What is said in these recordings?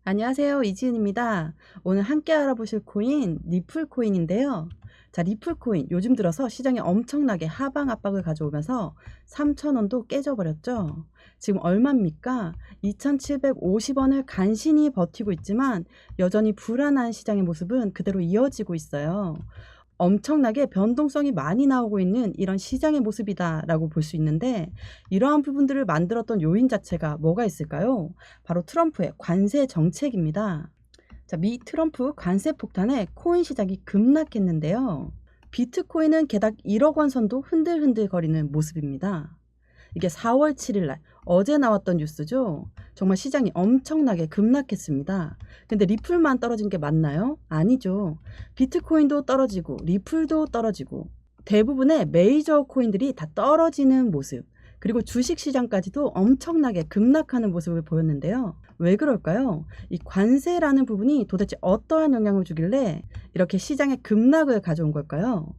안녕하세요. 이지은입니다. 오늘 함께 알아보실 코인 리플 코인인데요. 자, 리플 코인 요즘 들어서 시장에 엄청나게 하방 압박을 가져오면서 3,000원도 깨져버렸죠. 지금 얼마입니까? 2,750원을 간신히 버티고 있지만 여전히 불안한 시장의 모습은 그대로 이어지고 있어요. 엄청나게 변동성이 많이 나오고 있는 이런 시장의 모습이다라고 볼 수 있는데, 이러한 부분들을 만들었던 요인 자체가 뭐가 있을까요? 바로 트럼프의 관세 정책입니다. 자, 미 트럼프 관세 폭탄에 코인 시장이 급락했는데요. 비트코인은 게다가 1억 원 선도 흔들흔들 거리는 모습입니다. 이게 4월 7일 날 어제 나왔던 뉴스죠. 정말 시장이 엄청나게 급락했습니다. 근데 리플만 떨어진 게 맞나요? 아니죠. 비트코인도 떨어지고 리플도 떨어지고 대부분의 메이저 코인들이 다 떨어지는 모습, 그리고 주식시장까지도 엄청나게 급락하는 모습을 보였는데요. 왜 그럴까요? 이 관세라는 부분이 도대체 어떠한 영향을 주길래 이렇게 시장에 급락을 가져온 걸까요?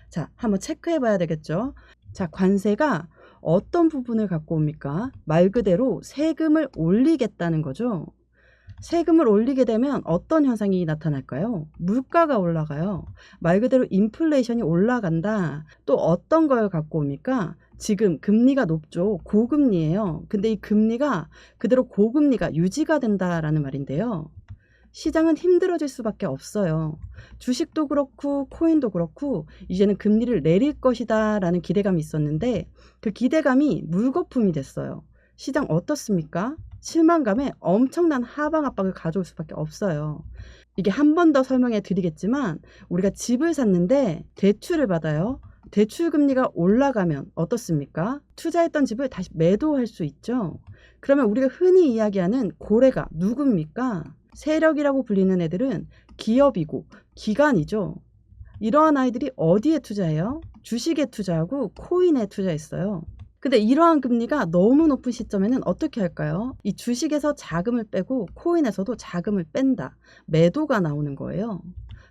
자, 한번 체크해 봐야 되겠죠. 자, 관세가 어떤 부분을 갖고 옵니까? 말 그대로 세금을 올리겠다는 거죠. 세금을 올리게 되면 어떤 현상이 나타날까요? 물가가 올라가요. 말 그대로 인플레이션이 올라간다. 또 어떤 걸 갖고 옵니까? 지금 금리가 높죠. 고금리예요. 근데 이 금리가 그대로 고금리가 유지가 된다라는 말인데요. 시장은 힘들어질 수밖에 없어요. 주식도 그렇고 코인도 그렇고 이제는 금리를 내릴 것이다 라는 기대감이 있었는데, 그 기대감이 물거품이 됐어요. 시장 어떻습니까? 실망감에 엄청난 하방 압박을 가져올 수밖에 없어요. 이게 한 번 더 설명해 드리겠지만, 우리가 집을 샀는데 대출을 받아요. 대출 금리가 올라가면 어떻습니까? 투자했던 집을 다시 매도할 수 있죠. 그러면 우리가 흔히 이야기하는 고래가 누굽니까? 세력이라고 불리는 애들은 기업이고 기관이죠. 이러한 아이들이 어디에 투자해요? 주식에 투자하고 코인에 투자했어요. 근데 이러한 금리가 너무 높은 시점에는 어떻게 할까요? 이 주식에서 자금을 빼고 코인에서도 자금을 뺀다. 매도가 나오는 거예요.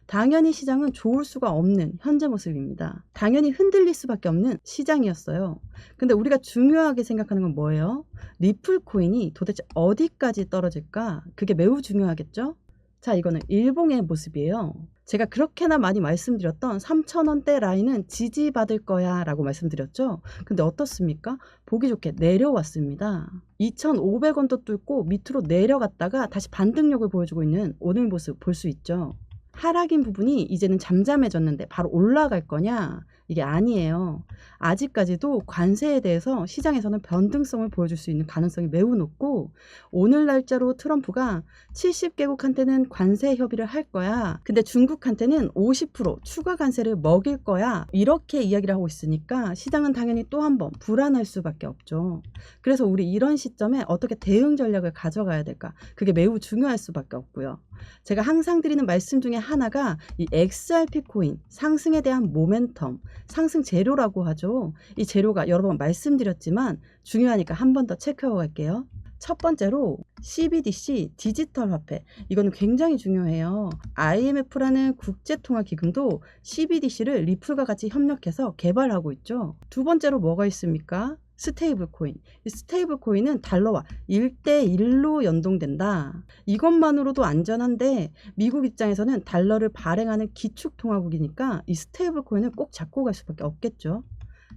당연히 시장은 좋을 수가 없는 현재 모습입니다. 당연히 흔들릴 수밖에 없는 시장이었어요. 근데 우리가 중요하게 생각하는 건 뭐예요? 리플 코인이 도대체 어디까지 떨어질까? 그게 매우 중요하겠죠? 자, 이거는 일봉의 모습이에요. 제가 그렇게나 많이 말씀드렸던 3,000원대 라인은 지지받을 거야 라고 말씀드렸죠. 근데 어떻습니까? 보기 좋게 내려왔습니다. 2,500원도 뚫고 밑으로 내려갔다가 다시 반등력을 보여주고 있는 오늘 모습 볼 수 있죠. 하락인 부분이 이제는 잠잠해졌는데 바로 올라갈 거냐? 이게 아니에요. 아직까지도 관세에 대해서 시장에서는 변동성을 보여줄 수 있는 가능성이 매우 높고, 오늘 날짜로 트럼프가 70개국한테는 관세 협의를 할 거야. 근데 중국한테는 50% 추가 관세를 먹일 거야. 이렇게 이야기를 하고 있으니까 시장은 당연히 또 한 번 불안할 수밖에 없죠. 그래서 우리 이런 시점에 어떻게 대응 전략을 가져가야 될까? 그게 매우 중요할 수밖에 없고요. 제가 항상 드리는 말씀 중에 하나가 이 XRP 코인 상승에 대한 모멘텀, 상승 재료라고 하죠. 이 재료가 여러 번 말씀드렸지만 중요하니까 한 번 더 체크하고 갈게요. 첫 번째로 CBDC 디지털 화폐, 이거는 굉장히 중요해요. IMF라는 국제통화기금도 CBDC를 리플과 같이 협력해서 개발하고 있죠. 두 번째로 뭐가 있습니까? 스테이블 코인. 이 스테이블 코인은 달러와 1대1로 연동된다. 이것만으로도 안전한데 미국 입장에서는 달러를 발행하는 기축통화국이니까 이 스테이블 코인을 꼭 잡고 갈 수밖에 없겠죠.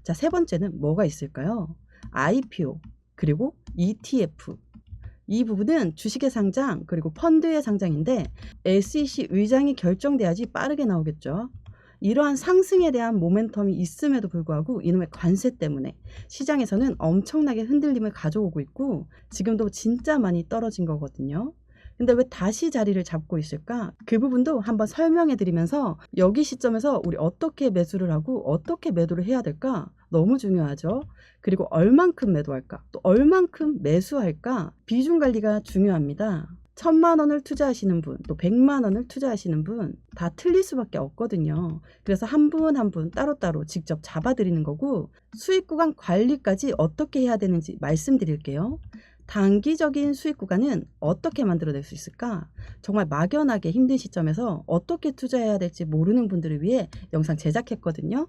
자, 세 번째는 뭐가 있을까요? IPO 그리고 ETF. 이 부분은 주식의 상장 그리고 펀드의 상장인데 SEC 의장이 결정돼야지 빠르게 나오겠죠. 이러한 상승에 대한 모멘텀이 있음에도 불구하고 이놈의 관세 때문에 시장에서는 엄청나게 흔들림을 가져오고 있고, 지금도 진짜 많이 떨어진 거거든요. 근데 왜 다시 자리를 잡고 있을까? 그 부분도 한번 설명해 드리면서 여기 시점에서 우리 어떻게 매수를 하고 어떻게 매도를 해야 될까? 너무 중요하죠. 그리고 얼만큼 매도할까? 또 얼만큼 매수할까? 비중 관리가 중요합니다. 1,000만 원을 투자하시는 분, 또 100만 원을 투자하시는 분 다 틀릴 수밖에 없거든요. 그래서 한 분 한 분 따로따로 직접 잡아드리는 거고, 수익 구간 관리까지 어떻게 해야 되는지 말씀드릴게요. 단기적인 수익 구간은 어떻게 만들어낼 수 있을까? 정말 막연하게 힘든 시점에서 어떻게 투자해야 될지 모르는 분들을 위해 영상 제작했거든요.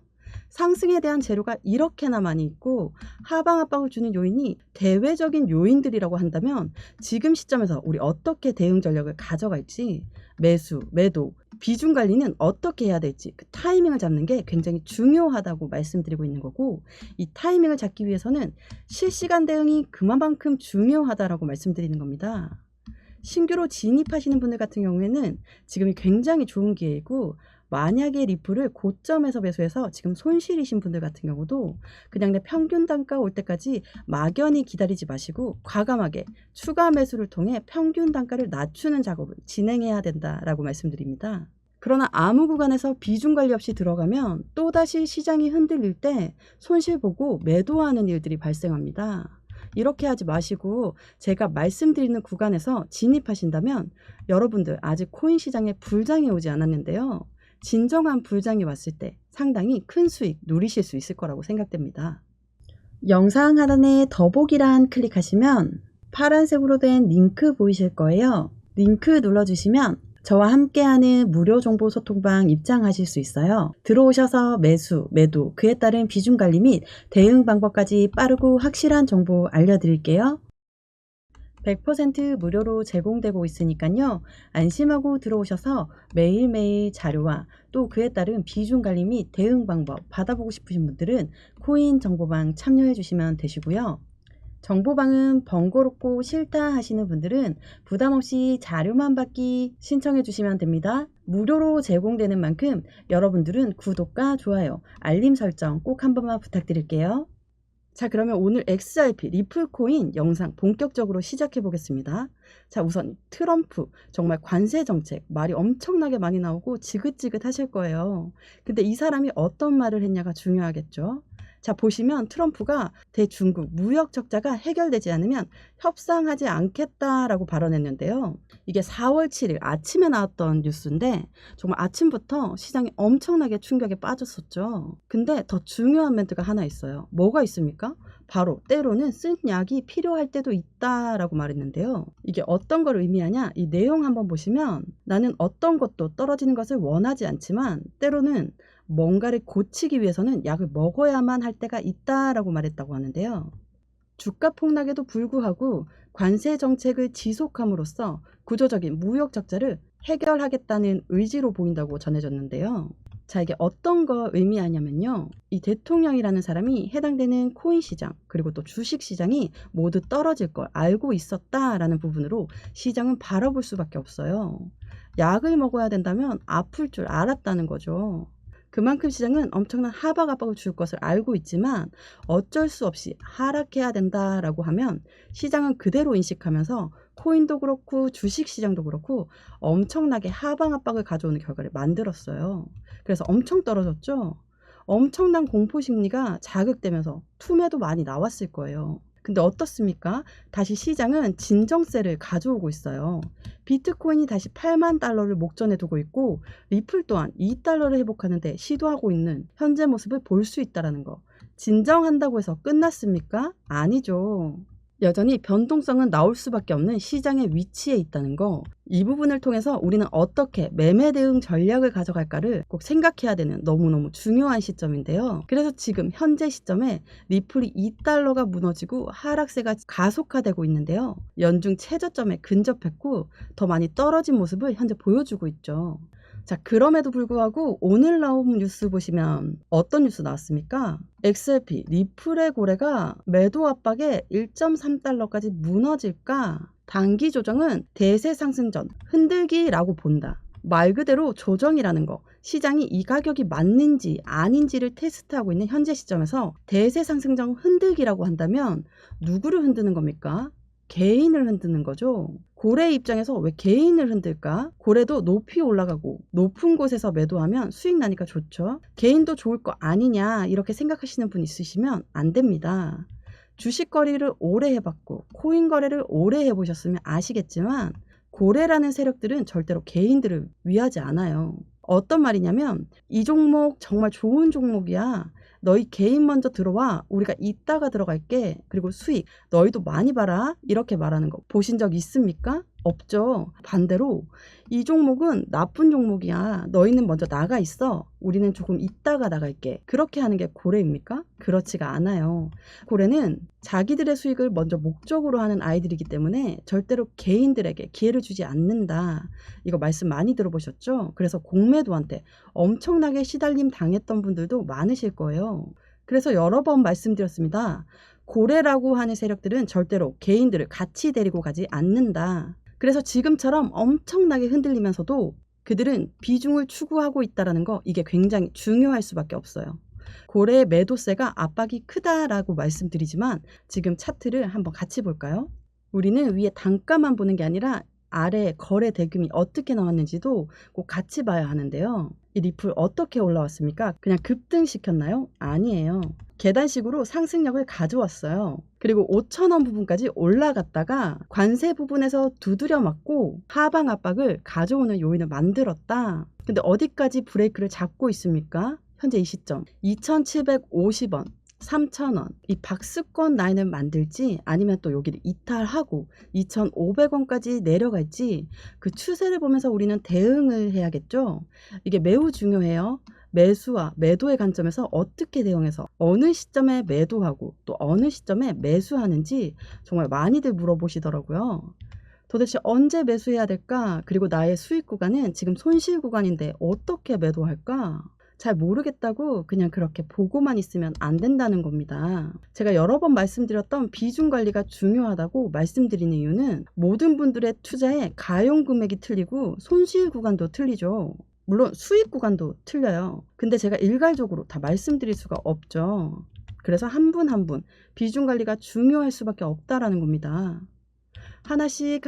상승에 대한 재료가 이렇게나 많이 있고 하방 압박을 주는 요인이 대외적인 요인들이라고 한다면 지금 시점에서 우리 어떻게 대응 전략을 가져갈지, 매수, 매도, 비중 관리는 어떻게 해야 될지 그 타이밍을 잡는 게 굉장히 중요하다고 말씀드리고 있는 거고, 이 타이밍을 잡기 위해서는 실시간 대응이 그만큼 중요하다라고 말씀드리는 겁니다. 신규로 진입하시는 분들 같은 경우에는 지금이 굉장히 좋은 기회이고, 만약에 리플을 고점에서 매수해서 지금 손실이신 분들 같은 경우도 그냥 내 평균 단가 올 때까지 막연히 기다리지 마시고 과감하게 추가 매수를 통해 평균 단가를 낮추는 작업을 진행해야 된다라고 말씀드립니다. 그러나 아무 구간에서 비중 관리 없이 들어가면 또다시 시장이 흔들릴 때 손실 보고 매도하는 일들이 발생합니다. 이렇게 하지 마시고 제가 말씀드리는 구간에서 진입하신다면 여러분들 아직 코인 시장에 불장이 오지 않았는데요. 진정한 불장이 왔을 때 상당히 큰 수익 누리실 수 있을 거라고 생각됩니다. 영상 하단에 더보기란 클릭하시면 파란색으로 된 링크 보이실 거예요. 링크 눌러주시면 저와 함께하는 무료 정보 소통방 입장하실 수 있어요. 들어오셔서 매수, 매도, 그에 따른 비중 관리 및 대응 방법까지 빠르고 확실한 정보 알려드릴게요. 100% 무료로 제공되고 있으니까요. 안심하고 들어오셔서 매일매일 자료와 또 그에 따른 비중 관리 및 대응 방법 받아보고 싶으신 분들은 코인 정보방 참여해 주시면 되시고요. 정보방은 번거롭고 싫다 하시는 분들은 부담없이 자료만 받기 신청해 주시면 됩니다. 무료로 제공되는 만큼 여러분들은 구독과 좋아요, 알림 설정 꼭 한 번만 부탁드릴게요. 자, 그러면 오늘 XRP 리플코인 영상 본격적으로 시작해 보겠습니다. 자, 우선 트럼프 정말 관세 정책 말이 엄청나게 많이 나오고 지긋지긋 하실 거예요. 근데 이 사람이 어떤 말을 했냐가 중요하겠죠. 자, 보시면 트럼프가 대중국 무역 적자가 해결되지 않으면 협상하지 않겠다라고 발언했는데요. 이게 4월 7일 아침에 나왔던 뉴스인데 정말 아침부터 시장이 엄청나게 충격에 빠졌었죠. 근데 더 중요한 멘트가 하나 있어요. 뭐가 있습니까? 바로 때로는 쓴 약이 필요할 때도 있다라고 말했는데요. 이게 어떤 걸 의미하냐? 이 내용 한번 보시면 나는 어떤 것도 떨어지는 것을 원하지 않지만 때로는 뭔가를 고치기 위해서는 약을 먹어야만 할 때가 있다라고 말했다고 하는데요. 주가 폭락에도 불구하고 관세 정책을 지속함으로써 구조적인 무역 적자를 해결하겠다는 의지로 보인다고 전해졌는데요. 자, 이게 어떤 거 의미하냐면요. 이 대통령이라는 사람이 해당되는 코인 시장 그리고 또 주식 시장이 모두 떨어질 걸 알고 있었다라는 부분으로 시장은 바라볼 수밖에 없어요. 약을 먹어야 된다면 아플 줄 알았다는 거죠. 그만큼 시장은 엄청난 하방 압박을 줄 것을 알고 있지만 어쩔 수 없이 하락해야 된다라고 하면 시장은 그대로 인식하면서 코인도 그렇고 주식시장도 그렇고 엄청나게 하방 압박을 가져오는 결과를 만들었어요. 그래서 엄청 떨어졌죠. 엄청난 공포심리가 자극되면서 투매도 많이 나왔을 거예요. 근데 어떻습니까? 다시 시장은 진정세를 가져오고 있어요. 비트코인이 다시 8만 달러를 목전에 두고 있고 리플 또한 2달러를 회복하는 데 시도하고 있는 현재 모습을 볼 수 있다는 거. 진정한다고 해서 끝났습니까? 아니죠. 여전히 변동성은 나올 수밖에 없는 시장의 위치에 있다는 거. 이 부분을 통해서 우리는 어떻게 매매 대응 전략을 가져갈까를 꼭 생각해야 되는 너무너무 중요한 시점인데요. 그래서 지금 현재 시점에 리플이 2달러가 무너지고 하락세가 가속화되고 있는데요. 연중 최저점에 근접했고 더 많이 떨어진 모습을 현재 보여주고 있죠. 자, 그럼에도 불구하고 오늘 나온 뉴스 보시면 어떤 뉴스 나왔습니까? XRP 리플의 고래가 매도 압박에 1.3달러까지 무너질까? 단기 조정은 대세 상승 전 흔들기라고 본다. 말 그대로 조정이라는 거. 시장이 이 가격이 맞는지 아닌지를 테스트하고 있는 현재 시점에서 대세 상승 전 흔들기라고 한다면 누구를 흔드는 겁니까? 개인을 흔드는 거죠. 고래 입장에서 왜 개인을 흔들까? 고래도 높이 올라가고 높은 곳에서 매도하면 수익 나니까 좋죠. 개인도 좋을 거 아니냐 이렇게 생각하시는 분 있으시면 안 됩니다. 주식 거래를 오래 해봤고 코인 거래를 오래 해보셨으면 아시겠지만 고래라는 세력들은 절대로 개인들을 위하지 않아요. 어떤 말이냐면 이 종목 정말 좋은 종목이야. 너희 개인 먼저 들어와. 우리가 이따가 들어갈게. 그리고 수익 너희도 많이 봐라. 이렇게 말하는 거 보신 적 있습니까? 없죠. 반대로 이 종목은 나쁜 종목이야. 너희는 먼저 나가 있어. 우리는 조금 있다가 나갈게. 그렇게 하는 게 고래입니까? 그렇지가 않아요. 고래는 자기들의 수익을 먼저 목적으로 하는 아이들이기 때문에 절대로 개인들에게 기회를 주지 않는다. 이거 말씀 많이 들어보셨죠? 그래서 공매도한테 엄청나게 시달림 당했던 분들도 많으실 거예요. 그래서 여러 번 말씀드렸습니다. 고래라고 하는 세력들은 절대로 개인들을 같이 데리고 가지 않는다. 그래서 지금처럼 엄청나게 흔들리면서도 그들은 비중을 추구하고 있다는 거, 이게 굉장히 중요할 수밖에 없어요. 고래의 매도세가 압박이 크다라고 말씀드리지만 지금 차트를 한번 같이 볼까요? 우리는 위에 단가만 보는 게 아니라 아래 거래 대금이 어떻게 나왔는지도 꼭 같이 봐야 하는데요. 이 리플 어떻게 올라왔습니까? 그냥 급등시켰나요? 아니에요. 계단식으로 상승력을 가져왔어요. 그리고 5,000원 부분까지 올라갔다가 관세 부분에서 두드려 맞고 하방 압박을 가져오는 요인을 만들었다. 근데 어디까지 브레이크를 잡고 있습니까? 현재 이 시점 2,750원 3,000원 이 박스권 라인을 만들지 아니면 또 여기를 이탈하고 2,500원까지 내려갈지 그 추세를 보면서 우리는 대응을 해야겠죠. 이게 매우 중요해요. 매수와 매도의 관점에서 어떻게 대응해서 어느 시점에 매도하고 또 어느 시점에 매수하는지 정말 많이들 물어보시더라고요. 도대체 언제 매수해야 될까? 그리고 나의 수익 구간은 지금 손실 구간인데 어떻게 매도할까? 잘 모르겠다고 그냥 그렇게 보고만 있으면 안 된다는 겁니다. 제가 여러 번 말씀드렸던 비중 관리가 중요하다고 말씀드리는 이유는 모든 분들의 투자의 가용 금액이 틀리고 손실 구간도 틀리죠. 물론 수익 구간도 틀려요. 근데 제가 일괄적으로 다 말씀드릴 수가 없죠. 그래서 한 분 한 분 비중 관리가 중요할 수밖에 없다라는 겁니다. 하나씩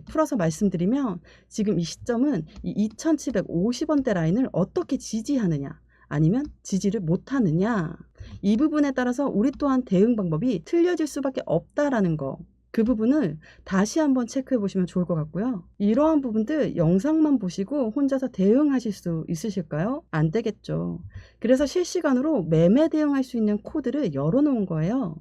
풀어서 말씀드리면 지금 이 시점은 이 2,750원대 라인을 어떻게 지지하느냐 아니면 지지를 못하느냐 이 부분에 따라서 우리 또한 대응 방법이 틀려질 수밖에 없다라는 거, 그 부분을 다시 한번 체크해 보시면 좋을 것 같고요. 이러한 부분들 영상만 보시고 혼자서 대응하실 수 있으실까요? 안 되겠죠. 그래서 실시간으로 매매 대응할 수 있는 코드를 열어놓은 거예요.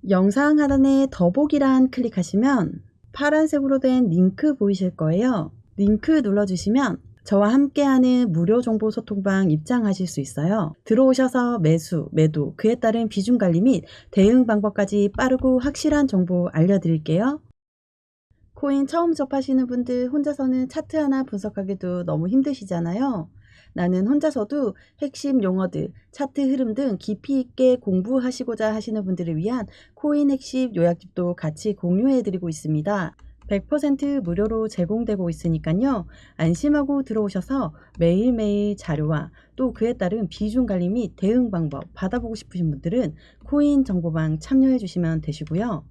영상 하단에 더보기란 클릭하시면 파란색으로 된 링크 보이실 거예요. 링크 눌러주시면 저와 함께하는 무료 정보 소통방 입장하실 수 있어요. 들어오셔서 매수, 매도, 그에 따른 비중 관리 및 대응 방법까지 빠르고 확실한 정보 알려드릴게요. 코인 처음 접하시는 분들 혼자서는 차트 하나 분석하기도 너무 힘드시잖아요. 나는 혼자서도 핵심 용어들, 차트 흐름 등 깊이 있게 공부하시고자 하시는 분들을 위한 코인 핵심 요약집도 같이 공유해드리고 있습니다. 100% 무료로 제공되고 있으니까요. 안심하고 들어오셔서 매일매일 자료와 또 그에 따른 비중 관리 및 대응 방법 받아보고 싶으신 분들은 코인 정보방 참여해 주시면 되시고요.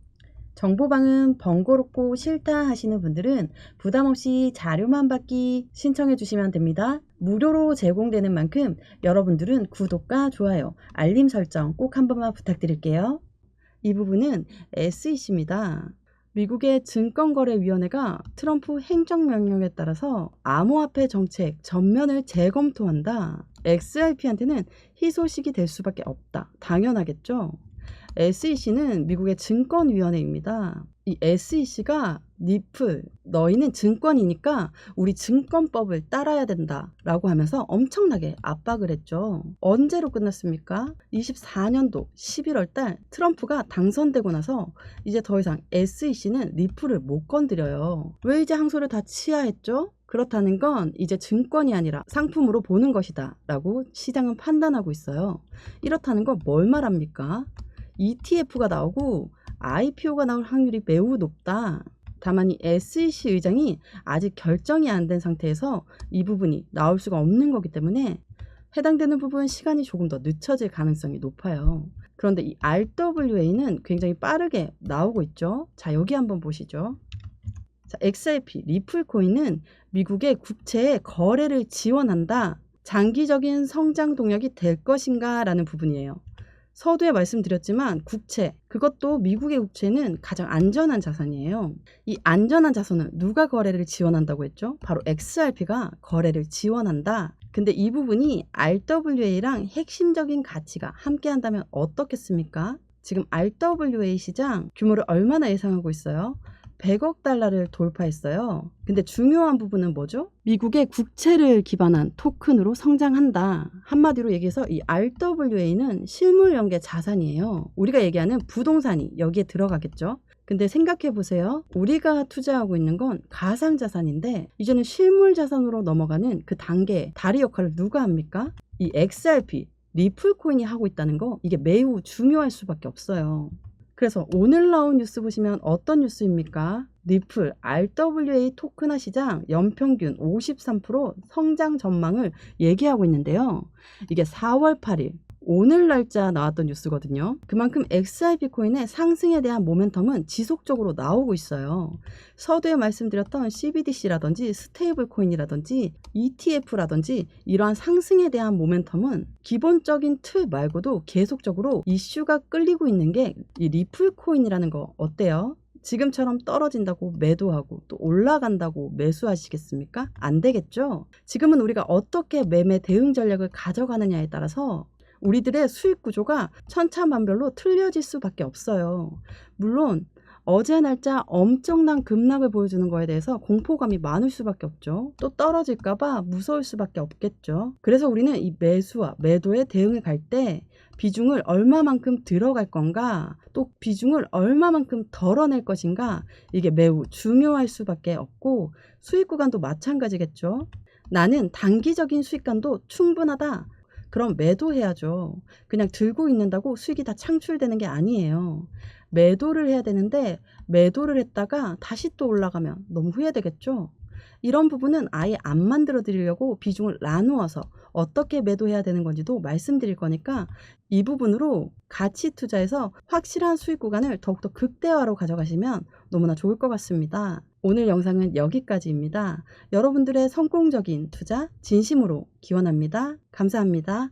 정보방은 번거롭고 싫다 하시는 분들은 부담없이 자료만 받기 신청해 주시면 됩니다. 무료로 제공되는 만큼 여러분들은 구독과 좋아요, 알림 설정 꼭 한 번만 부탁드릴게요. 이 부분은 SEC입니다. 미국의 증권거래위원회가 트럼프 행정명령에 따라서 암호화폐 정책 전면을 재검토한다. XRP한테는 희소식이 될 수밖에 없다. 당연하겠죠. SEC는 미국의 증권위원회입니다. 이 SEC가 니플, 너희는 증권이니까 우리 증권법을 따라야 된다 라고 하면서 엄청나게 압박을 했죠. 언제로 끝났습니까? 24년도 11월 달 트럼프가 당선되고 나서 이제 더 이상 SEC는 니플을 못 건드려요. 왜 이제 항소를 다 취하했죠? 그렇다는 건 이제 증권이 아니라 상품으로 보는 것이다 라고 시장은 판단하고 있어요. 이렇다는 건 뭘 말합니까? ETF가 나오고 IPO가 나올 확률이 매우 높다. 다만 이 SEC 의장이 아직 결정이 안 된 상태에서 이 부분이 나올 수가 없는 거기 때문에 해당되는 부분 시간이 조금 더 늦춰질 가능성이 높아요. 그런데 이 RWA는 굉장히 빠르게 나오고 있죠. 자, 여기 한번 보시죠. 자, XRP, 리플코인은 미국의 국채의 거래를 지원한다. 장기적인 성장 동력이 될 것인가 라는 부분이에요. 서두에 말씀드렸지만 국채, 그것도 미국의 국채는 가장 안전한 자산이에요. 이 안전한 자산은 누가 거래를 지원한다고 했죠? 바로 XRP가 거래를 지원한다. 근데 이 부분이 RWA랑 핵심적인 가치가 함께 한다면 어떻겠습니까? 지금 RWA 시장 규모를 얼마나 예상하고 있어요? 100억 달러를 돌파했어요. 근데 중요한 부분은 뭐죠? 미국의 국채를 기반한 토큰으로 성장한다. 한마디로 얘기해서 이 RWA는 실물 연계 자산이에요. 우리가 얘기하는 부동산이 여기에 들어가겠죠. 근데 생각해 보세요. 우리가 투자하고 있는 건 가상자산인데 이제는 실물 자산으로 넘어가는 그 단계, 다리 역할을 누가 합니까? 이 XRP, 리플 코인이 하고 있다는 거, 이게 매우 중요할 수밖에 없어요. 그래서 오늘 나온 뉴스 보시면 어떤 뉴스입니까? 리플 RWA 토큰화 시장 연평균 53% 성장 전망을 얘기하고 있는데요. 이게 4월 8일 오늘 날짜 나왔던 뉴스거든요. 그만큼 XRP 코인의 상승에 대한 모멘텀은 지속적으로 나오고 있어요. 서두에 말씀드렸던 CBDC라든지 스테이블 코인이라든지 ETF라든지 이러한 상승에 대한 모멘텀은 기본적인 틀 말고도 계속적으로 이슈가 끌리고 있는 게 이 리플 코인이라는 거 어때요? 지금처럼 떨어진다고 매도하고 또 올라간다고 매수하시겠습니까? 안 되겠죠? 지금은 우리가 어떻게 매매 대응 전략을 가져가느냐에 따라서 우리들의 수익 구조가 천차만별로 틀려질 수밖에 없어요. 물론 어제 날짜 엄청난 급락을 보여주는 거에 대해서 공포감이 많을 수밖에 없죠. 또 떨어질까봐 무서울 수밖에 없겠죠. 그래서 우리는 이 매수와 매도에 대응을 갈 때 비중을 얼마만큼 들어갈 건가, 또 비중을 얼마만큼 덜어낼 것인가, 이게 매우 중요할 수밖에 없고 수익 구간도 마찬가지겠죠. 나는 단기적인 수익감도 충분하다. 그럼 매도해야죠. 그냥 들고 있는다고 수익이 다 창출되는 게 아니에요. 매도를 해야 되는데 매도를 했다가 다시 또 올라가면 너무 후회되겠죠. 이런 부분은 아예 안 만들어 드리려고 비중을 나누어서 어떻게 매도해야 되는 건지도 말씀드릴 거니까 이 부분으로 가치 투자에서 확실한 수익 구간을 더욱더 극대화로 가져가시면 너무나 좋을 것 같습니다. 오늘 영상은 여기까지입니다. 여러분들의 성공적인 투자 진심으로 기원합니다. 감사합니다.